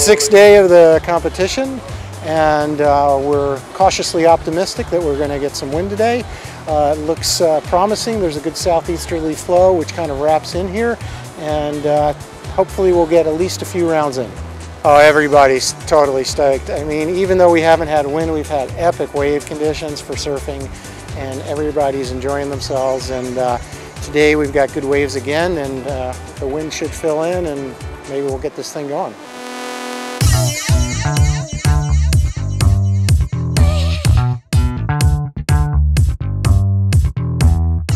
sixth day of the competition, and we're cautiously optimistic that we're going to get some wind today. It looks promising. There's a good southeasterly flow which kind of wraps in here, and hopefully we'll get at least a few rounds in. Oh, everybody's totally stoked. I mean, even though we haven't had wind, we've had epic wave conditions for surfing, and everybody's enjoying themselves. And today we've got good waves again, and the wind should fill in, and maybe we'll get this thing going.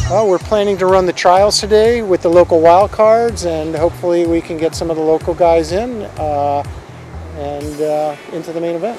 Well, we're planning to run the trials today with the local wild cards, and hopefully we can get some of the local guys in and into the main event.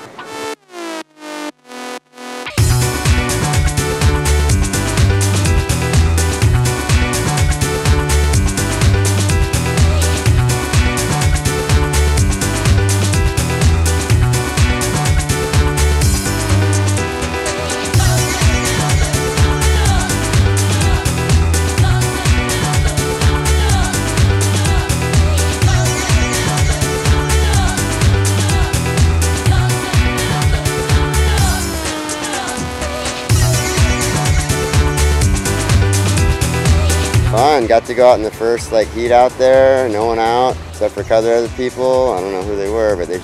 Fun. Got to go out in the first heat out there, no one out except for a couple other people. I don't know who they were, but they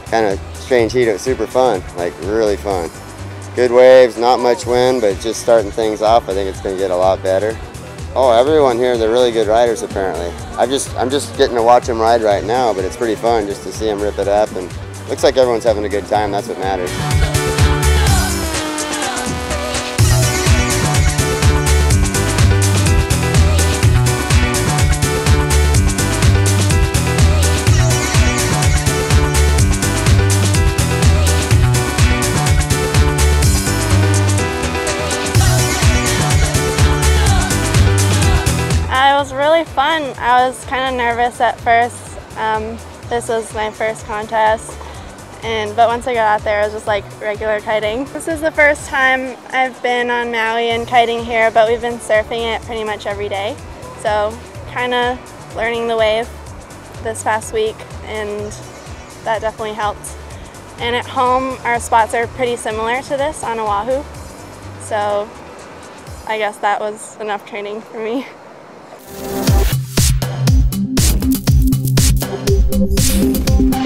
kind of strange heat. It was super fun, really fun. Good waves, not much wind, but just starting things off. I think it's going to get a lot better. Oh, everyone here, they're really good riders apparently. I'm just getting to watch them ride right now, but it's pretty fun just to see them rip it up, and looks like everyone's having a good time. That's what matters. It was really fun. I was kind of nervous at first. This was my first contest, but once I got out there, it was just like regular kiting. This is the first time I've been on Maui and kiting here, but we've been surfing it pretty much every day. So kind of learning the wave this past week, and that definitely helped. And at home, our spots are pretty similar to this on Oahu. So I guess that was enough training for me. Thank you.